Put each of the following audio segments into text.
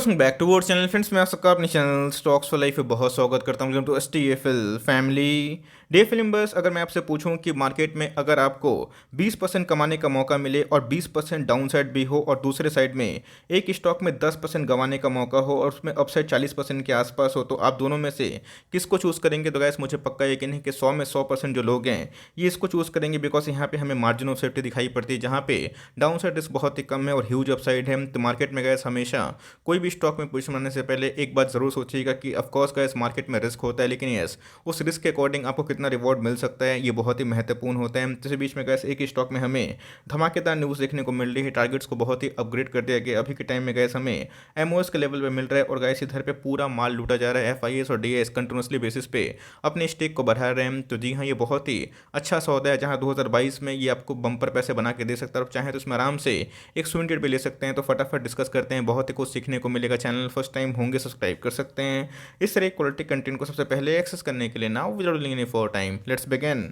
Welcome back to our channel friends. मैं आप सबका अपने चैनल स्टॉक्स फॉर लाइफ पे बहुत स्वागत करता हूँ। टू एसटीएफएल फैमिली डे फिल्म बस। अगर मैं आपसे पूछूं कि मार्केट में अगर आपको 20% कमाने का मौका मिले और 20% डाउन साइड भी हो और दूसरे साइड में एक स्टॉक में 10% गंवाने का मौका हो और उसमें अपसाइड 40% के आसपास हो, तो आप दोनों में से किसको चूज़ करेंगे? तो गैस मुझे पक्का यकीन है कि 100 में 100% जो लोग हैं ये इसको चूज़ करेंगे, बिकॉज यहाँ पे हमें मार्जिन ऑफ सेफ्टी दिखाई पड़ती है जहाँ पे डाउन साइड रिस्क बहुत ही कम है और ह्यूज अपसाइड है। तो मार्केट में गैस हमेशा कोई भी स्टॉक में पोजीशन बनाने से पहले एक बात जरूर सोचिएगा कि ऑफकोर्स गैस मार्केट में रिस्क होता है, लेकिन यस उस रिस्क के अकॉर्डिंग आपको कितना रिवॉर्ड मिल सकता है ये बहुत ही महत्वपूर्ण होता है। इसी बीच में गैस एक स्टॉक में हमें धमाकेदार न्यूज़ देखने को मिल रही है। टारगेट्स को बहुत ही अपग्रेड कर दिया गया। अभी के टाइम में गैस हमें एमओएस के लेवल पे मिल रहा है और गैस इधर पे पूरा माल लूटा जा रहा है। एफआईएस और डीएस कंटिन्यूसली बेसिस पे अपने स्टेक को बढ़ा रहे हैं। तो जी हाँ, ये बहुत ही अच्छा सौदा है जहाँ 2022 में ये आपको बम्पर पैसे बना के दे सकता है और चाहे तो इसमें आराम से एक स्विंग ट्रेड भी ले सकते हैं। तो फटाफट डिस्कस करते हैं, बहुत ही कुछ सीखने को मिलेगा। चैनल फर्स्ट टाइम होंगे सब्सक्राइब कर सकते हैं। इस तरह क्वालिटी कंटेंट को सबसे पहले एक्सेस करने के लिए now without link for time let's begin.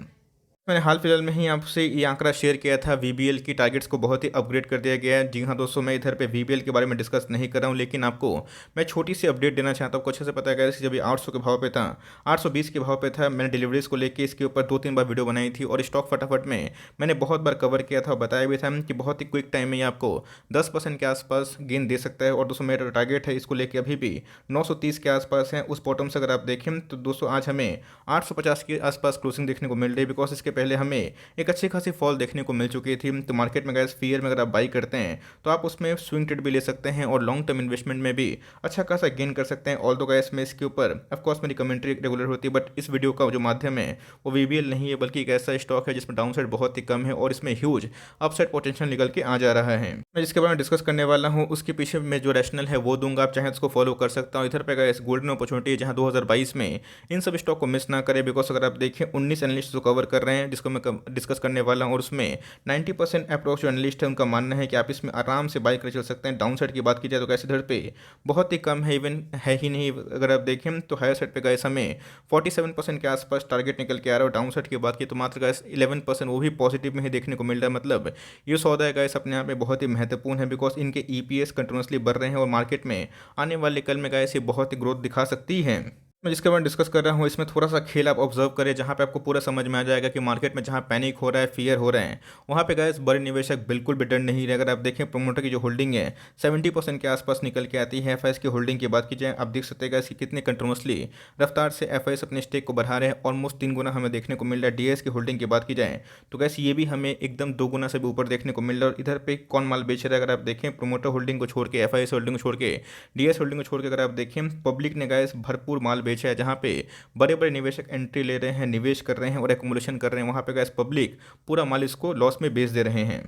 मैंने हाल फिलहाल में ही आपसे ये आंकड़ा शेयर किया था, वीबीएल की टारगेट्स को बहुत ही अपग्रेड कर दिया गया है। जी हाँ दोस्तों, मैं इधर पे वीबीएल के बारे में डिस्कस नहीं कर रहा हूँ, लेकिन आपको मैं छोटी सी अपडेट देना चाहता हूँ। आपको अच्छे से पता है कि जब ये 800 के भाव पे था, 820 के भाव पे था, मैंने डिलीवरीज को लेकर इसके ऊपर 2-3 बार वीडियो बनाई थी और स्टॉक फटाफट में मैंने बहुत बार कवर किया था और बताया भी था कि बहुत ही क्विक टाइम में ये आपको 10% के आसपास गेन दे सकता है। और दोस्तों मेरा टारगेट है इसको लेकर अभी भी 930 के आसपास है। उस बॉटम से अगर आप देखें तो दोस्तों आज हमें 850 के आसपास क्लोजिंग देखने को मिल रही है, बिकॉज इसके पहले हमें एक अच्छी खासी फॉल देखने को मिल चुकी थी। तो मार्केट में गैस फियर में अगर आप बाई करते हैं तो आप उसमें स्विंग ट्रेड भी ले सकते हैं और लॉन्ग टर्म इन्वेस्टमेंट में भी अच्छा खासा गेन कर सकते हैं। ऑल दो गैस में इसके ऊपर ऑफकोर्स मेरी कमेंट्री रेगुलर होती है, बट इस वीडियो का जो माध्यम है वो वीबीएल नहीं है, बल्कि एक ऐसा स्टॉक है जिसमें डाउन साइड बहुत ही कम है और इसमें ह्यूज अपसाइड पोटेंशियल निकल के आ जा रहा है। मैं जिसके बारे में डिस्कस करने वाला हूँ उसके पीछे में जो रैशनल है वो दूंगा, आप चाहे उसको फॉलो कर सकता हूँ। इधर पे गैस गोल्डन अपॉर्चुनिटी है जहाँ 2022 में इन सब स्टॉक को मिस ना करें, बिकॉज अगर आप देखें 19 एनालिस्ट जो कवर कर रहे हैं जिसको मैं डिस्कस करने वाला हूँ, उसमें 90% अप्रोच जो एनालिस्ट है उनका मानना है कि आप इसमें आराम से बाई कर चल सकते हैं। डाउन साइड की बात की जाए तो गैस इधर पे बहुत ही कम है, इवन है ही नहीं। अगर आप देखें तो हायर साइड पे गैस हमें 47% के आसपास टारगेट निकल के आ रहा है और डाउन साइड की बात की तो मात्र गैस 11% वो भी पॉजिटिव में ही देखने को मिल रहा है। मतलब ये सौदा है गैस अपने आप में बहुत ही महत्वपूर्ण है, बिकॉज इनके ईपीएस कंटिन्यूसली बढ़ रहे हैं और मार्केट में आने वाले कल में गैस ये बहुत ही ग्रोथ दिखा सकती है। मैं जिसके बारे में डिस्कस कर रहा हूँ इसमें थोड़ा सा खेल आप ऑब्जर्व करें, जहाँ पे आपको पूरा समझ में आ जाएगा कि मार्केट में जहाँ पैनिक हो रहा है, फियर हो रहे हैं, वहाँ पे गैस बड़े निवेशक बिल्कुल भी डर नहीं रहे। अगर आप देखें प्रोमोटर की जो होल्डिंग है 70% के आसपास निकल के आती है। एफआईएस की होल्डिंग की बात की जाए, आप देख सकते हैं कि कितने कंटिन्यूसली रफ्तार से एफआईएस अपने स्टेक को बढ़ा रहे हैं। ऑलमोस्ट 3 गुना हमें देखने को मिल रहा है। डीएस की होल्डिंग की बात की जाए तो गैस ये भी हमें एकदम 2 गुना से भी ऊपर देखने को मिल रहा है। और इधर पे कौन माल बेच रहा है? अगर आप देखें प्रोमोटर होल्डिंग को छोड़ के, एफआईएस होल्डिंग को छोड़ के, डीएस होल्डिंग को छोड़ के अगर आप देखें पब्लिक ने गैस भरपूर माल बेचा है। जहाँ पे बड़े बड़े निवेशक एंट्री ले रहे हैं, निवेश कर रहे हैं और एक्मुलेशन कर रहे हैं, वहाँ पे गैस पब्लिक पूरा माल इसको लॉस में बेच दे रहे हैं।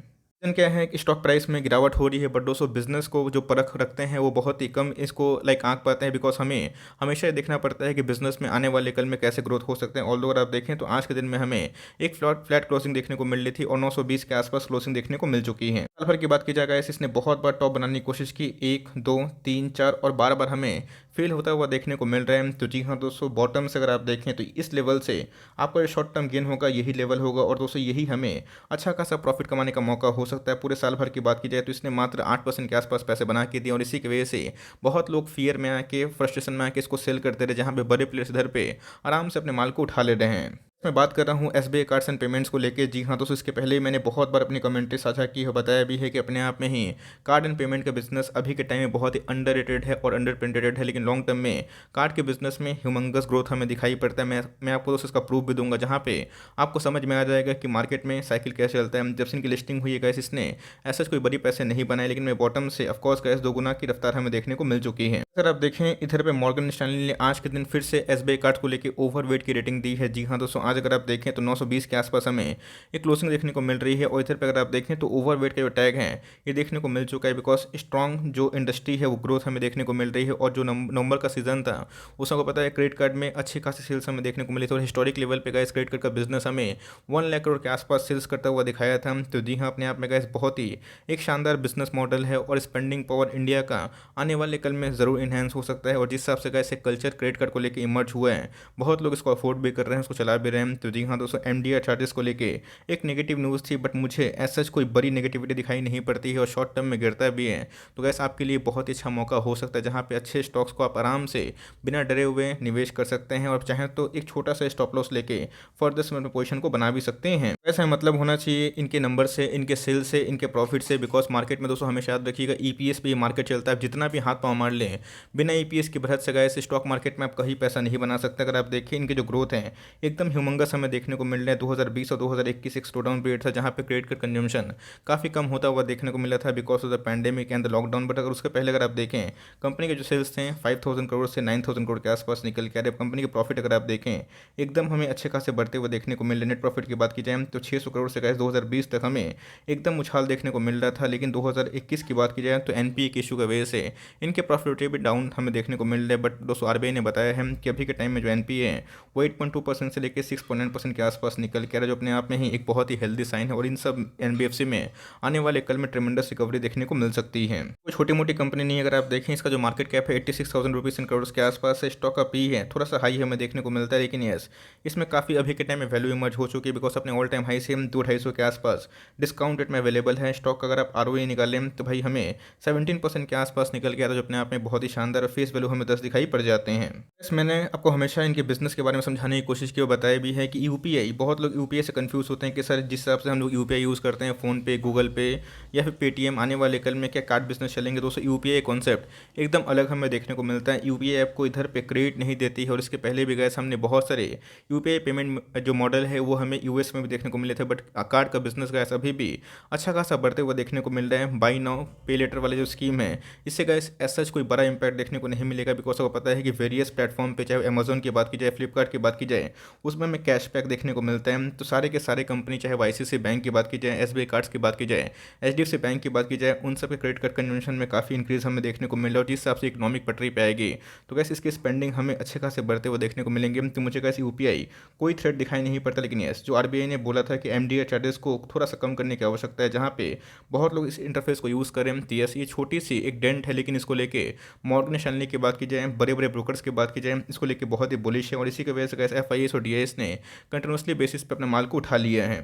रीज़न क्या है कि स्टॉक प्राइस में गिरावट हो रही है, बट दोस्तों बिजनेस को जो परख रखते हैं वो बहुत ही कम इसको आंक पाते हैं, बिकॉज हमें हमेशा ये देखना पड़ता है कि बिजनेस में आने वाले कल में कैसे ग्रोथ हो सकते हैं। ऑल्दो अगर आप देखें तो आज के दिन में हमें एक फ्लैट क्लोजिंग देखने को मिल रही थी और 920 के आसपास क्लोजिंग देखने को मिल चुकी है। साल भर की बात की जाए इसने बहुत बार टॉप बनाने की कोशिश की, 1 2 3 4 और बार हमें फेल होता हुआ देखने को मिल रहा है। तो जी हाँ दोस्तों, बॉटम से अगर आप देखें तो इस लेवल से आपका जो शॉर्ट टर्म गेन होगा यही लेवल होगा और दोस्तों यही हमें अच्छा खासा प्रॉफिट कमाने का मौका हो सकता है। पूरे साल भर की बात की जाए तो इसने मात्र 8% के आसपास पैसे बना के दिए और इसी की वजह से बहुत लोग फियर में आके, फ्रस्ट्रेशन में आके इसको सेल करते रहे, जहाँ पे बड़े प्लेयर्स इधर पे आराम से अपने माल को उठा ले रहे हैं। मैं बात कर रहा हूँ एसबीआई कार्ड्स एंड पेमेंट्स को लेके। जी हाँ दोस्तों, इसके पहले ही मैंने बहुत बार अपनी कमेंट्री साझा की है, बताया भी है कि अपने आप में ही कार्ड एंड पेमेंट का बिजनेस अभी के टाइम में बहुत ही अंडररेटेड है और अंडर पेनिट्रेटेड है, लेकिन लॉन्ग टर्म में कार्ड के बिजनेस में ह्यूमंगस ग्रोथ हमें दिखाई पड़ता है। मैं आपको दोस्तों इसका प्रूफ भी दूंगा, जहाँ पे आपको समझ में आ जाएगा कि मार्केट में साइकिल कैसे चलता है। जब से इनकी लिस्टिंग हुई है गैस, इसने ऐसा कोई बड़ी पैसे नहीं बनाए, लेकिन मैं बॉटम से ऑफकोर्स गैस 2 गुना की रफ्तार हमें देखने को मिल चुकी है। अगर आप देखें इधर पे मॉर्गन स्टैनली ने आज के दिन फिर से एसबीआई कार्ड को लेकर ओवरवेट की रेटिंग दी है। जी हाँ दोस्तों, आज अगर आप देखें तो 920 के आसपास हमें एक क्लोजिंग देखने को मिल रही है और इधर पे अगर आप देखें तो ओवरवेट का जो टैग है ये देखने को मिल चुका है, बिकॉज स्ट्रॉन्ग जो इंडस्ट्री है वो ग्रोथ हमें देखने को मिल रही है। और जो नवंबर का सीजन था उसको को पता है क्रेडिट कार्ड में अच्छी खासी सेल्स हमें देखने को मिली थी और हिस्टोरिक लेवल पे गैस क्रेडिट कार्ड का बिजनेस हमें 1 लाख करोड़ के आसपास सेल्स करता हुआ दिखाया था। तो जी हाँ, अपने आप में गैस बहुत ही एक शानदार बिजनेस मॉडल है और स्पेंडिंग पावर इंडिया का आने वाले कल में ज़रूर इन्हेंस हो सकता है। और जिस हिसाब से गैस एक कल्चर क्रेडिट कार्ड को लेकर इमर्ज हुआ है, बहुत लोग इसको अफोर्ड भी कर रहे हैं, उसको चला भी रहे रहे हैं। तो जी हाँ दोस्तों, एमडीआर चार्जेस को लेके एक नेगेटिव न्यूज़ थी, बट मुझे ऐसा कोई बड़ी नेगेटिविटी दिखाई नहीं पड़ती है और शॉर्ट टर्म में गिरता भी है। तो गैस आपके लिए बहुत ही अच्छा मौका हो सकता है, जहाँ पे अच्छे स्टॉक्स को आप आराम से बिना डरे हुए निवेश कर सकते हैं और चाहें तो एक छोटा सा स्टॉप लॉस लेके फर्दर समय में पोजीशन को बना भी सकते हैं। ऐसा मतलब होना चाहिए इनके नंबर से, इनके सेल से, इनके प्रॉफिट से। बिकॉज मार्केट में दोस्तों हमेशा याद रखिएगा, ईपीएस पे ये मार्केट चलता है। आप जितना भी हाथ पाँव मार लें, बिना ईपीएस की बढ़त से गए स्टॉक मार्केट में आप कहीं पैसा नहीं बना सकते। अगर आप देखें इनके जो ग्रोथ है एकदम ह्यूमंगस हमें देखने को मिल रहे हैं। 2020 और 2021 एक स्लो डाउन पीरियड था, जहाँ पे क्रेडिट कार्ड कंजम्पशन काफ़ी कम होता हुआ देखने को मिला था because of the pandemic and the lockdown. But अगर उसके पहले अगर आप देखें, कंपनी के जो सेल्स थे 5,000 करोड़ से 9,000 करोड़ के आसपास निकल के आ रहे। कंपनी के प्रॉफिट अगर आप देखें एकदम हमें अच्छे खासे बढ़ते हुए देखने को मिल रहे। नेट प्रॉफिट की बात की जाए तो 600 करोड़ से गए 2020 तक हमें एकदम उछाल देखने को मिल रहा था। लेकिन 2021 की बात की जाए तो एनपीए के इशू की वजह से इनके प्रॉफिटेबिलिटी भी डाउन हमें देखने को मिल रहा है। बट दोस्तों आरबीआई ने बताया है कि अभी के टाइम में जो एनपीए है वो 8.2% से लेकर 6.9% के आसपास निकल के आ रहा है, जो अपने आप में ही एक बहुत ही हेल्दी साइन है। और इन सब एनबीएफसी में आने वाले कल में ट्रेमेंडस रिकवरी देखने को मिल सकती है। कोई छोटी मोटी कंपनी नहीं है। अगर आप देखें इसका जो मार्केट कैप है 86,000 रुपीज़ इन करोड़ के आसपास है। स्टॉक का पी है थोड़ा सा हाई हमें देखने को मिलता है, लेकिन यस इसमें काफ़ी अभी के टाइम में वैल्यू इमर्ज हो चुकी है बिकॉज अपने ऑल टाइम हाई से हम 200-250 के आसपास डिस्काउंट रेट में अवेलेबल है। स्टॉक अगर आप आरओई निकालें तो भाई हमें 17% के आसपास निकल गया था, जो अपने आप में बहुत ही शानदार। फेस वैल्यू हमें 10 दिखाई पड़ जाते हैं। बस मैंने आपको हमेशा इनके बिजनेस के बारे में समझाने की कोशिश की और बताया भी है कि यूपीआई, बहुत लोग यूपीआई से कंफ्यूज होते हैं कि सर जिस हिसाब से हम लोग यूपीआई यूज़ करते हैं फ़ोन पे, गूगल पे या फिर पेटीएम, आने वाले कल में क्या कार्ड बिजनेस चलेंगे। दोस्तों यूपीआई कॉन्सेप्ट एकदम अलग हमें देखने को मिलता है। यूपीआई आपको इधर पे क्रेडिट नहीं देती है और इसके पहले भी गए हमने बहुत सारे यूपीआई पेमेंट जो मॉडल है वो हमें यूएस में भी देखने को मिले थे। बट कार्ड का बिजनेस गैस अभी भी अच्छा खासा बढ़ते हुए देखने को मिल रहा है। बाई नाउ पे लेटर वाले जो स्कीम है, इससे गैस ऐसा कोई बड़ा इंपैक्ट देखने को नहीं मिलेगा बिकॉज आपको पता है कि वेरियस प्लेटफॉर्म पे, चाहे अमेजोन की बात की जाए, फ्लिपकार्ट की बात की जाए, उसमें हमें कैशबैक देखने को मिलता है। तो सारे के सारे कंपनी, चाहे वो आईसीआईसीआई बैंक की बात की जाए, एसबीआई कार्ड्स की बात की जाए, एचडीएफसी बैंक की बात की जाए, उन सब के क्रेडिट कार्ड कंजम्पशन में काफ़ी इंक्रीज हमें देखने को मिल रहा है और जिस हिसाब से इकोनॉमिक पटरी पे आएगी तो गैस इसकी स्पेंडिंग हमें अच्छे खासे बढ़ते हुए देखने को मिलेंगे। तो मुझे गैस यूपीआई कोई थ्रेट दिखाई नहीं पड़ता। लेकिन यस, जो आरबीआई ने बोला था कि एमडीआर चार्जेस को थोड़ा सा कम करने की आवश्यकता है, जहाँ पे बहुत लोग इस इंटरफेस को यूज़ करें, तो यस ये छोटी सी एक डेंट है। लेकिन इसको लेके मॉर्गन स्टैनली की बात की जाए, बड़े बड़े ब्रोकर्स की बात की जाए, इसको लेके बहुत ही बुलिश है और इसी की वजह से गैस एफआईएस और डीआईएस ने कंटिन्यूसली बेसिस पे अपने माल को उठा लिया है।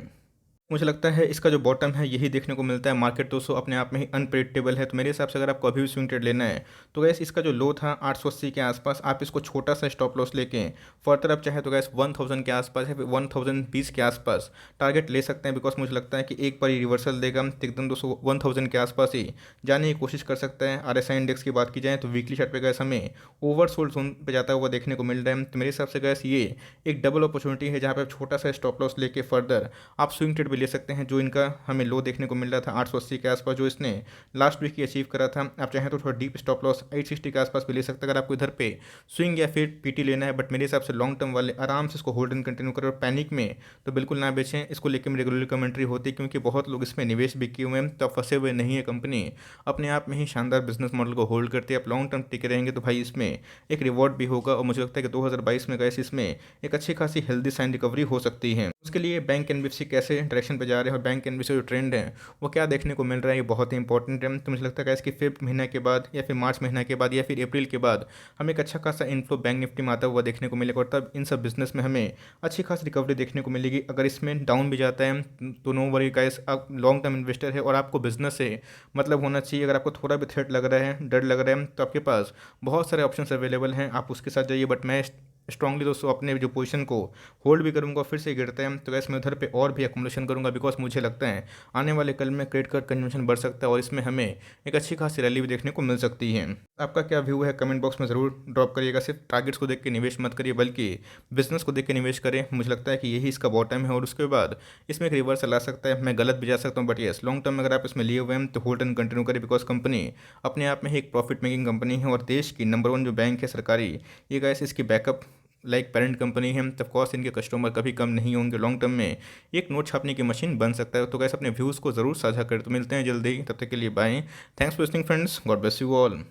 मुझे लगता है इसका जो बॉटम है यही देखने को मिलता है। मार्केट दोस्तों अपने आप में ही अनप्रेडिक्टेबल है। तो मेरे हिसाब से अगर आपको अभी भी स्विंग ट्रेड लेना है तो गैस इसका जो लो था 880 के आसपास, आप इसको छोटा सा स्टॉप लॉस लेके फर्दर आप चाहे तो गैस 1000 के आसपास या फिर 1020 के आसपास टारगेट ले सकते हैं। बिकॉज मुझे लगता है कि एक बार रिवर्सल देगा तो एकदम दोस्तों 1000 के आसपास ही जाने की कोशिश कर सकता है। आरएसआई इंडेक्स की बात की जाए तो वीकली चार्ट पे गैस हमें ओवरसोल्ड जोन पे जाता हुआ देखने को मिल रहा है। तो मेरे हिसाब से गैस ये एक डबल अपॉर्चुनिटी है, जहाँ पे छोटा सा स्टॉप लॉस लेके फर्दर आप स्विंग ट्रेड भी ले सकते हैं। जो इनका हमें लो देखने को मिल रहा था 880 के आसपास, जो इसने लास्ट वीक ही अचीव करा था, आप चाहें तो थोड़ा डीप स्टॉप लॉस 860 के आसपास भी ले सकते हैं अगर आपको इधर पे स्विंग या फिर पीटी लेना है। बट मेरे हिसाब से लॉन्ग टर्म वाले आराम से इसको होल्ड एंड कंटिन्यू करें और पैनिक में तो बिल्कुल ना बेचें। इसको लेकर मेरी रेगुलर कमेंट्री होती है क्योंकि बहुत लोग इसमें निवेश भी किए हुए हैं, तो आप फंसे हुए नहीं है। कंपनी अपने आप में ही शानदार बिजनेस मॉडल को होल्ड करती है। आप लॉन्ग टर्म टिके रहेंगे तो भाई इसमें एक रिवॉर्ड भी होगा और मुझे लगता है कि 2022 में गए इसमें एक अच्छी खासी हेल्दी साइन रिकवरी हो सकती है। उसके लिए बैंक एनबीएफसी कैसे डायरेक्शन पे जा रहे हैं और बैंक एनबीएफसी जो ट्रेंड है वो क्या देखने को मिल रहा है, ये बहुत ही इंपॉर्टेंट है। तो मुझे लगता है इसकी फिफ्थ महीने के बाद या फिर मार्च महीने के बाद या फिर अप्रैल के बाद हमें एक अच्छा खासा इनफ्लो बैंक निफ्टी में आता हुआ देखने को मिलेगा और तब इन सब बिजनेस में हमें अच्छी खासी रिकवरी देखने को मिलेगी। अगर इसमें डाउन भी जाता है तो नो वरी गाइस, आप लॉन्ग टर्म इन्वेस्टर है और आपको बिजनेस से मतलब होना चाहिए। अगर आपको थोड़ा भी थ्रेट लग रहा है, डर लग रहा है, तो आपके पास बहुत सारे ऑप्शंस अवेलेबल हैं, आप उसके साथ जाइए। बट मैं स्ट्रांगली दोस्तों अपने जो पोजीशन को होल्ड भी करूंगा, फिर से गिरता है तो गैस मैं उधर पे और भी अकोमोडेशन करूंगा बिकॉज मुझे लगता है आने वाले कल में क्रेडिट कार्ड कंजम्पशन बढ़ सकता है और इसमें हमें एक अच्छी खासी रैली भी देखने को मिल सकती है। आपका क्या व्यू है कमेंट बॉक्स में ज़रूर ड्रॉप करिएगा। सिर्फ टारगेट्स को देख के निवेश मत करिए बल्कि बिजनेस को देख के निवेश करें। मुझे लगता है कि यही इसका बॉटम है और उसके बाद इसमें एक रिवर्सल आ सकता है। मैं गलत भी जा सकता हूँ बट यस लॉन्ग टर्म में अगर आप इसमें लिए हुए हैं तो होल्ड एंड कंटिन्यू करें बिकॉज कंपनी अपने आप में ही एक प्रॉफिट मेकिंग कंपनी है और देश की नंबर 1 जो बैंक है सरकारी, ये गैस इसकी बैकअप लाइक पेरेंट कंपनी है। तब कोर्स इनके कस्टमर कभी कम नहीं होंगे। लॉन्ग टर्म में एक नोट छापने की मशीन बन सकता है। तो गैस अपने व्यूज़ को ज़रूर साझा करें। तो मिलते हैं जल्दी, तब तक के लिए bye. Thanks for listening friends, God bless you all.